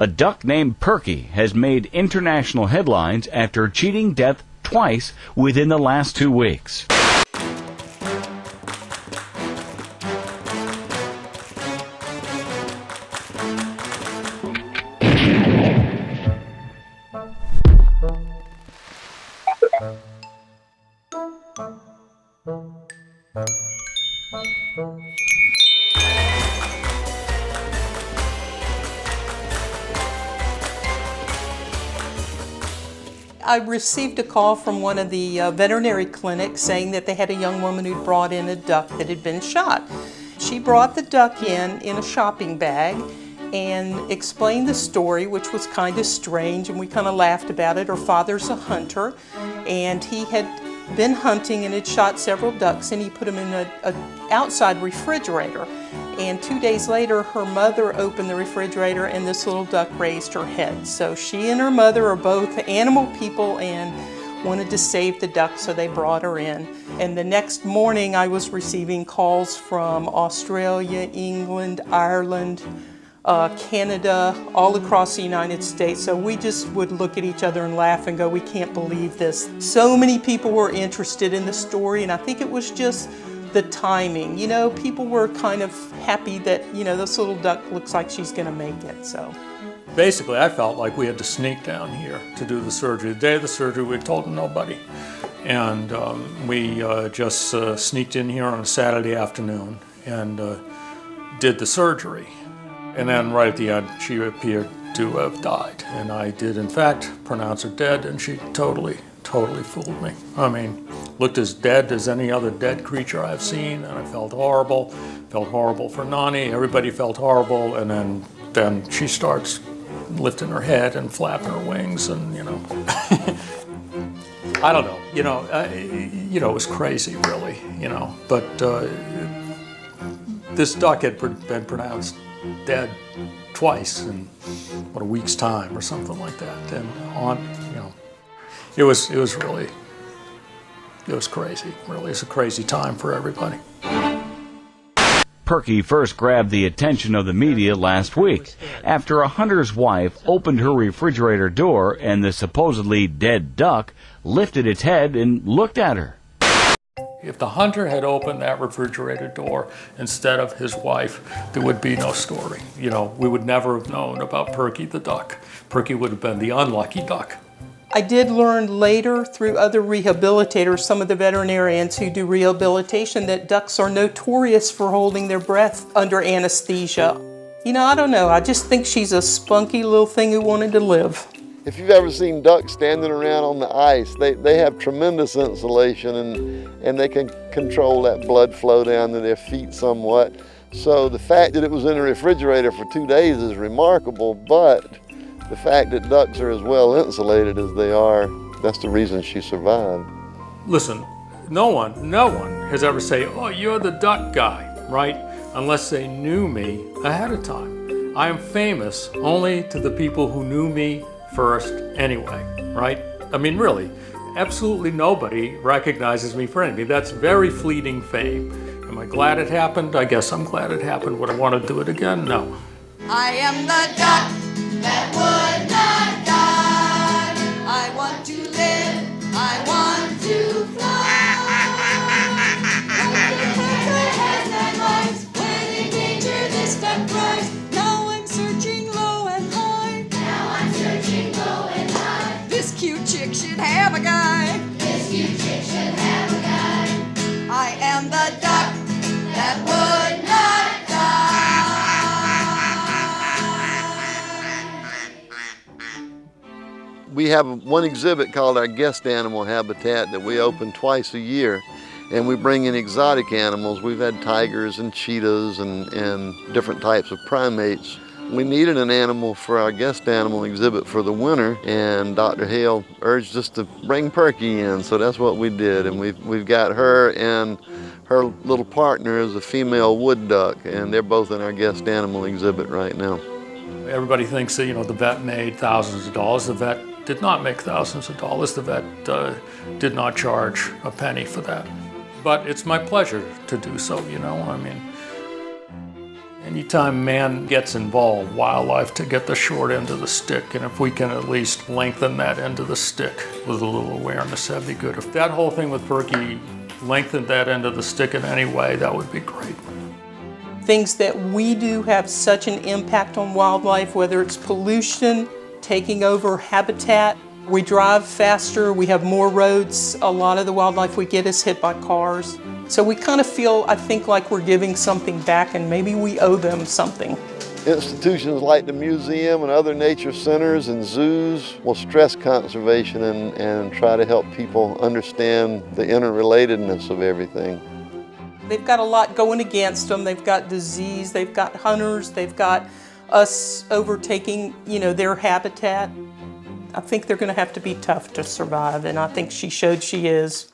A duck named Perky has made international headlines after cheating death twice within the last 2 weeks. I received a call from one of the veterinary clinics saying that they had a young woman who brought in a duck that had been shot. She brought the duck in a shopping bag and explained the story, which was kind of strange, and we kind of laughed about it. Her father's a hunter, and he had been hunting and had shot several ducks, and he put them in an outside refrigerator. And 2 days later, her mother opened the refrigerator and this little duck raised her head. So she and her mother are both animal people and wanted to save the duck, so they brought her in. And the next morning, I was receiving calls from Australia, England, Ireland, Canada, all across the United States. So we just would look at each other and laugh and go, we can't believe this. So many people were interested in the story, and I think it was just the timing. You know, people were kind of happy that, you know, this little duck looks like she's gonna make it, so. Basically, I felt like we had to sneak down here to do the surgery. The day of the surgery, we told nobody. And we just sneaked in here on a Saturday afternoon and did the surgery. And then right at the end, she appeared to have died. And I did, in fact, pronounce her dead, and she totally fooled me. I mean, looked as dead as any other dead creature I've seen, and I felt horrible for Nani, everybody felt horrible, and then she starts lifting her head and flapping her wings, and, you know, I don't know, it was crazy, really, you know, but this duck had been pronounced dead twice in, a week's time or something like that, and it was crazy, really. It's a crazy time for everybody. Perky first grabbed the attention of the media last week after a hunter's wife opened her refrigerator door and the supposedly dead duck lifted its head and looked at her. If the hunter had opened that refrigerator door instead of his wife, there would be no story. You know, we would never have known about Perky the duck. Perky would have been the unlucky duck. I did learn later through other rehabilitators, some of the veterinarians who do rehabilitation, that ducks are notorious for holding their breath under anesthesia. You know, I don't know, I just think she's a spunky little thing who wanted to live. If you've ever seen ducks standing around on the ice, they have tremendous insulation and they can control that blood flow down to their feet somewhat. So the fact that it was in the refrigerator for 2 days is remarkable, but the fact that ducks are as well insulated as they are, that's the reason she survived. Listen, no one has ever said, oh, you're the duck guy, right? Unless they knew me ahead of time. I am famous only to the people who knew me first anyway, right? I mean, really, absolutely nobody recognizes me for anything. That's very fleeting fame. Am I glad it happened? I guess I'm glad it happened. Would I want to do it again? No. I am the duck that would not die. I want to live, I want to fly. Has nine lives. When in danger this duck cries. Now I'm searching low and high. Now I'm searching low and high. This cute chick should have a guy. This cute chick should have a guy. I am the duck that would not die. We have one exhibit called our guest animal habitat that we open twice a year, and we bring in exotic animals. We've had tigers and cheetahs and different types of primates. We needed an animal for our guest animal exhibit for the winter, and Dr. Hale urged us to bring Perky in, so that's what we did. And we've got her and her little partner is a female wood duck, and they're both in our guest animal exhibit right now. Everybody thinks that, the vet made thousands of dollars. The vet did not make thousands of dollars. The vet did not charge a penny for that. But it's my pleasure to do so, you know. I mean, anytime man gets involved, wildlife to get the short end of the stick, and if we can at least lengthen that end of the stick with a little awareness, that'd be good. If that whole thing with Perky lengthened that end of the stick in any way, that would be great. Things that we do have such an impact on wildlife, whether it's pollution, taking over habitat. We drive faster, we have more roads. A lot of the wildlife we get is hit by cars. So we kind of feel, I think, like we're giving something back, and maybe we owe them something. Institutions like the museum and other nature centers and zoos will stress conservation and try to help people understand the interrelatedness of everything. They've got a lot going against them. They've got disease, they've got hunters, they've got us overtaking, their habitat. I think they're going to have to be tough to survive, and I think she showed she is.